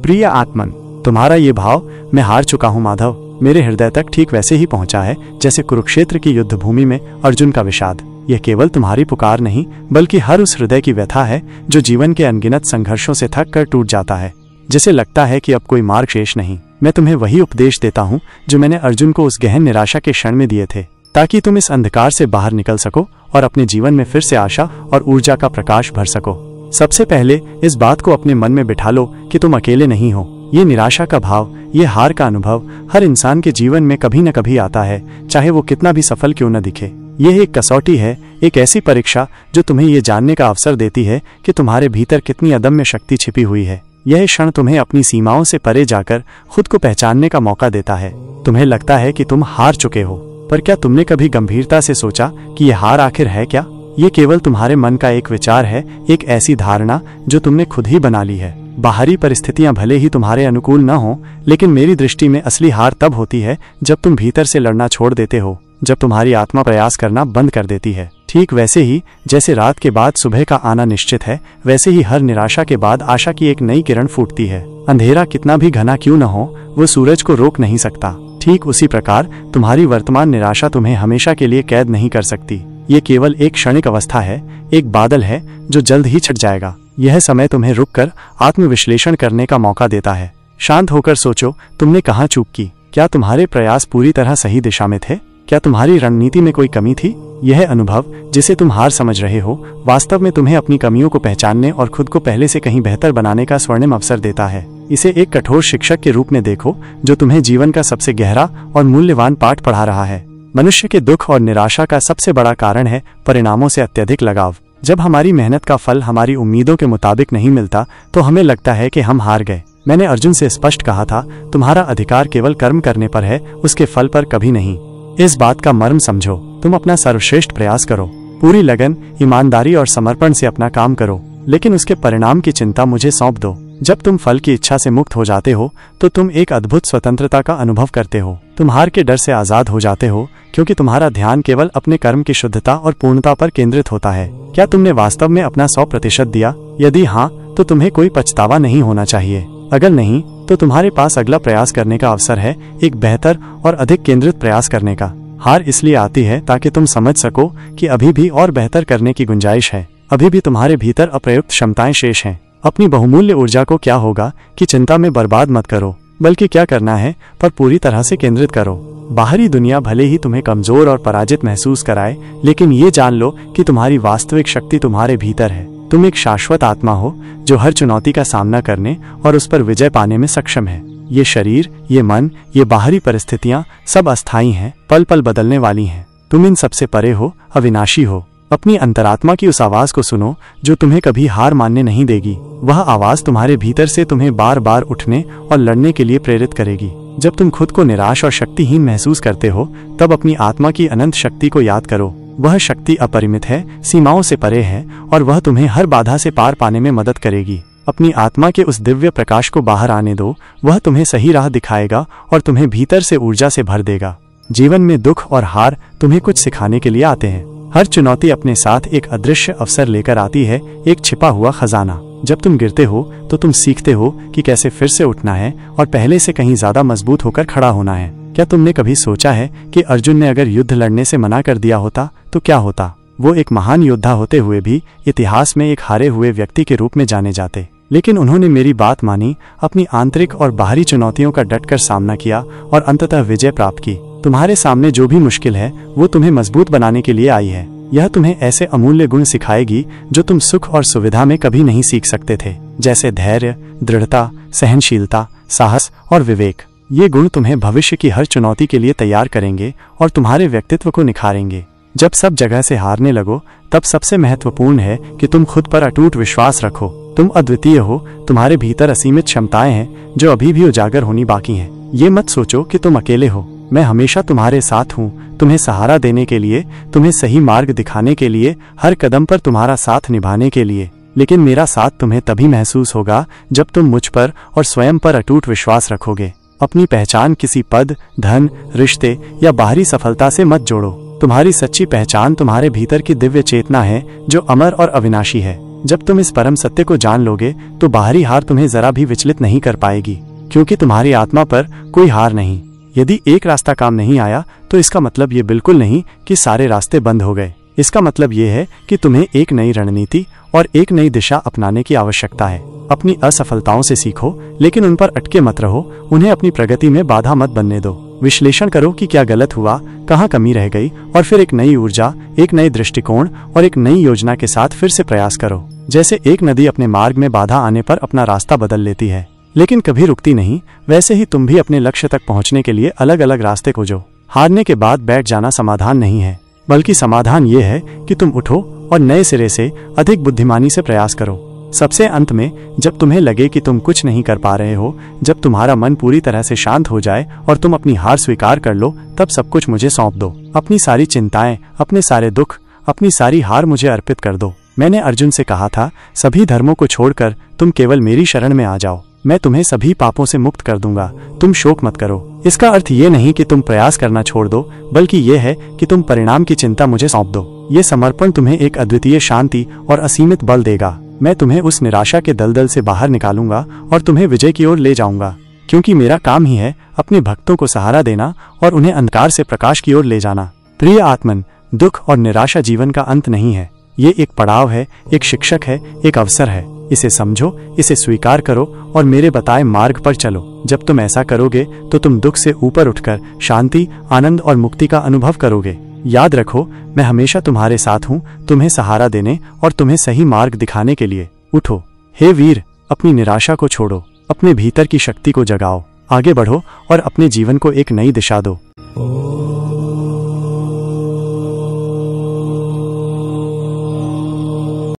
प्रिय आत्मन, तुम्हारा ये भाव मैं हार चुका हूँ माधव मेरे हृदय तक ठीक वैसे ही पहुंचा है जैसे कुरुक्षेत्र की युद्ध भूमि में अर्जुन का विषाद। यह केवल तुम्हारी पुकार नहीं बल्कि हर उस हृदय की व्यथा है जो जीवन के अनगिनत संघर्षों से थक कर टूट जाता है, जिसे लगता है कि अब कोई मार्ग शेष नहीं। मैं तुम्हें वही उपदेश देता हूँ जो मैंने अर्जुन को उस गहन निराशा के क्षण में दिए थे, ताकि तुम इस अंधकार से बाहर निकल सको और अपने जीवन में फिर से आशा और ऊर्जा का प्रकाश भर सको। सबसे पहले इस बात को अपने मन में बिठा लो कि तुम अकेले नहीं हो। ये निराशा का भाव, ये हार का अनुभव हर इंसान के जीवन में कभी न कभी आता है, चाहे वो कितना भी सफल क्यों न दिखे। यह एक कसौटी है, एक ऐसी परीक्षा जो तुम्हें ये जानने का अवसर देती है कि तुम्हारे भीतर कितनी अदम्य शक्ति छिपी हुई है। यह क्षण तुम्हें अपनी सीमाओं से परे जाकर खुद को पहचानने का मौका देता है। तुम्हें लगता है कि तुम हार चुके हो, पर क्या तुमने कभी गंभीरता से सोचा कि यह हार आखिर है क्या? ये केवल तुम्हारे मन का एक विचार है, एक ऐसी धारणा जो तुमने खुद ही बना ली है। बाहरी परिस्थितियां भले ही तुम्हारे अनुकूल न हो, लेकिन मेरी दृष्टि में असली हार तब होती है जब तुम भीतर से लड़ना छोड़ देते हो, जब तुम्हारी आत्मा प्रयास करना बंद कर देती है। ठीक वैसे ही जैसे रात के बाद सुबह का आना निश्चित है, वैसे ही हर निराशा के बाद आशा की एक नई किरण फूटती है। अंधेरा कितना भी घना क्यों न हो, वो सूरज को रोक नहीं सकता। ठीक उसी प्रकार तुम्हारी वर्तमान निराशा तुम्हें हमेशा के लिए कैद नहीं कर सकती। ये केवल एक क्षणिक अवस्था है, एक बादल है जो जल्द ही छट जाएगा। यह समय तुम्हें रुककर आत्मविश्लेषण करने का मौका देता है। शांत होकर सोचो, तुमने कहाँ चूक की? क्या तुम्हारे प्रयास पूरी तरह सही दिशा में थे? क्या तुम्हारी रणनीति में कोई कमी थी? यह अनुभव जिसे तुम हार समझ रहे हो, वास्तव में तुम्हें अपनी कमियों को पहचानने और खुद को पहले से कहीं बेहतर बनाने का स्वर्णिम अवसर देता है। इसे एक कठोर शिक्षक के रूप में देखो जो तुम्हें जीवन का सबसे गहरा और मूल्यवान पाठ पढ़ा रहा है। मनुष्य के दुख और निराशा का सबसे बड़ा कारण है परिणामों से अत्यधिक लगाव। जब हमारी मेहनत का फल हमारी उम्मीदों के मुताबिक नहीं मिलता तो हमें लगता है कि हम हार गए। मैंने अर्जुन से स्पष्ट कहा था, तुम्हारा अधिकार केवल कर्म करने पर है, उसके फल पर कभी नहीं। इस बात का मर्म समझो। तुम अपना सर्वश्रेष्ठ प्रयास करो, पूरी लगन, ईमानदारी और समर्पण से अपना काम करो, लेकिन उसके परिणाम की चिंता मुझे सौंप दो। जब तुम फल की इच्छा से मुक्त हो जाते हो तो तुम एक अद्भुत स्वतंत्रता का अनुभव करते हो। तुम हार के डर से आजाद हो जाते हो क्योंकि तुम्हारा ध्यान केवल अपने कर्म की शुद्धता और पूर्णता पर केंद्रित होता है। क्या तुमने वास्तव में अपना 100% दिया? यदि हाँ, तो तुम्हें कोई पछतावा नहीं होना चाहिए। अगर नहीं, तो तुम्हारे पास अगला प्रयास करने का अवसर है, एक बेहतर और अधिक केंद्रित प्रयास करने का। हार इसलिए आती है ताकि तुम समझ सको कि अभी भी और बेहतर करने की गुंजाइश है, अभी भी तुम्हारे भीतर अप्रयुक्त क्षमताएं शेष हैं। अपनी बहुमूल्य ऊर्जा को क्या होगा कि चिंता में बर्बाद मत करो, बल्कि क्या करना है पर पूरी तरह से केंद्रित करो। बाहरी दुनिया भले ही तुम्हें कमजोर और पराजित महसूस कराए, लेकिन ये जान लो कि तुम्हारी वास्तविक शक्ति तुम्हारे भीतर है। तुम एक शाश्वत आत्मा हो जो हर चुनौती का सामना करने और उस पर विजय पाने में सक्षम है। ये शरीर, ये मन, ये बाहरी परिस्थितियां सब अस्थायी हैं, पल पल बदलने वाली हैं। तुम इन सबसे परे हो, अविनाशी हो। अपनी अंतरात्मा की उस आवाज को सुनो जो तुम्हें कभी हार मानने नहीं देगी। वह आवाज तुम्हारे भीतर से तुम्हें बार बार उठने और लड़ने के लिए प्रेरित करेगी। जब तुम खुद को निराश और शक्तिहीन महसूस करते हो, तब अपनी आत्मा की अनंत शक्ति को याद करो। वह शक्ति अपरिमित है, सीमाओं से परे है और वह तुम्हें हर बाधा से पार पाने में मदद करेगी। अपनी आत्मा के उस दिव्य प्रकाश को बाहर आने दो, वह तुम्हें सही राह दिखाएगा और तुम्हें भीतर से ऊर्जा से भर देगा। जीवन में दुख और हार तुम्हें कुछ सिखाने के लिए आते हैं। हर चुनौती अपने साथ एक अदृश्य अवसर लेकर आती है, एक छिपा हुआ खजाना। जब तुम गिरते हो तो तुम सीखते हो कि कैसे फिर से उठना है और पहले से कहीं ज्यादा मजबूत होकर खड़ा होना है। क्या तुमने कभी सोचा है कि अर्जुन ने अगर युद्ध लड़ने से मना कर दिया होता तो क्या होता? वो एक महान योद्धा होते हुए भी इतिहास में एक हारे हुए व्यक्ति के रूप में जाने जाते। लेकिन उन्होंने मेरी बात मानी, अपनी आंतरिक और बाहरी चुनौतियों का डटकर सामना किया और अंततः विजय प्राप्त की। तुम्हारे सामने जो भी मुश्किल है वो तुम्हें मजबूत बनाने के लिए आई है। यह तुम्हें ऐसे अमूल्य गुण सिखाएगी जो तुम सुख और सुविधा में कभी नहीं सीख सकते थे, जैसे धैर्य, दृढ़ता, सहनशीलता, साहस और विवेक। ये गुण तुम्हें भविष्य की हर चुनौती के लिए तैयार करेंगे और तुम्हारे व्यक्तित्व को निखारेंगे। जब सब जगह से हारने लगो, तब सबसे महत्वपूर्ण है कि तुम खुद पर अटूट विश्वास रखो। तुम अद्वितीय हो, तुम्हारे भीतर असीमित क्षमताएं हैं जो अभी भी उजागर होनी बाकी हैं। ये मत सोचो कि तुम अकेले हो। मैं हमेशा तुम्हारे साथ हूँ, तुम्हें सहारा देने के लिए, तुम्हें सही मार्ग दिखाने के लिए, हर कदम पर तुम्हारा साथ निभाने के लिए। लेकिन मेरा साथ तुम्हें तभी महसूस होगा जब तुम मुझ पर और स्वयं पर अटूट विश्वास रखोगे। अपनी पहचान किसी पद, धन, रिश्ते या बाहरी सफलता से मत जोड़ो। तुम्हारी सच्ची पहचान तुम्हारे भीतर की दिव्य चेतना है जो अमर और अविनाशी है। जब तुम इस परम सत्य को जान लोगे तो बाहरी हार तुम्हें जरा भी विचलित नहीं कर पाएगी, क्योंकि तुम्हारी आत्मा पर कोई हार नहीं। यदि एक रास्ता काम नहीं आया तो इसका मतलब ये बिल्कुल नहीं कि सारे रास्ते बंद हो गए। इसका मतलब ये है कि तुम्हें एक नई रणनीति और एक नई दिशा अपनाने की आवश्यकता है। अपनी असफलताओं से सीखो, लेकिन उन पर अटके मत रहो। उन्हें अपनी प्रगति में बाधा मत बनने दो। विश्लेषण करो कि क्या गलत हुआ, कहाँ कमी रह गई, और फिर एक नई ऊर्जा, एक नए दृष्टिकोण और एक नई योजना के साथ फिर से प्रयास करो। जैसे एक नदी अपने मार्ग में बाधा आने पर अपना रास्ता बदल लेती है, लेकिन कभी रुकती नहीं, वैसे ही तुम भी अपने लक्ष्य तक पहुंचने के लिए अलग अलग रास्ते खोजो। हारने के बाद बैठ जाना समाधान नहीं है, बल्कि समाधान ये है कि तुम उठो और नए सिरे से अधिक बुद्धिमानी से प्रयास करो। सबसे अंत में, जब तुम्हें लगे कि तुम कुछ नहीं कर पा रहे हो, जब तुम्हारा मन पूरी तरह से शांत हो जाए और तुम अपनी हार स्वीकार कर लो, तब सब कुछ मुझे सौंप दो। अपनी सारी चिंताएं, अपने सारे दुख, अपनी सारी हार मुझे अर्पित कर दो। मैंने अर्जुन से कहा था, सभी धर्मों को छोड़कर तुम केवल मेरी शरण में आ जाओ, मैं तुम्हें सभी पापों से मुक्त कर दूंगा। तुम शोक मत करो। इसका अर्थ ये नहीं कि तुम प्रयास करना छोड़ दो, बल्कि ये है कि तुम परिणाम की चिंता मुझे सौंप दो। ये समर्पण तुम्हें एक अद्वितीय शांति और असीमित बल देगा। मैं तुम्हें उस निराशा के दलदल से बाहर निकालूंगा और तुम्हें विजय की ओर ले जाऊंगा, क्योंकि मेरा काम ही है अपने भक्तों को सहारा देना और उन्हें अंधकार से प्रकाश की ओर ले जाना। प्रिय आत्मन, दुख और निराशा जीवन का अंत नहीं है। ये एक पड़ाव है, एक शिक्षक है, एक अवसर है। इसे समझो, इसे स्वीकार करो और मेरे बताए मार्ग पर चलो। जब तुम ऐसा करोगे तो तुम दुख से ऊपर उठकर शांति, आनंद और मुक्ति का अनुभव करोगे। याद रखो, मैं हमेशा तुम्हारे साथ हूँ, तुम्हें सहारा देने और तुम्हें सही मार्ग दिखाने के लिए। उठो हे वीर, अपनी निराशा को छोड़ो, अपने भीतर की शक्ति को जगाओ, आगे बढ़ो और अपने जीवन को एक नई दिशा दो।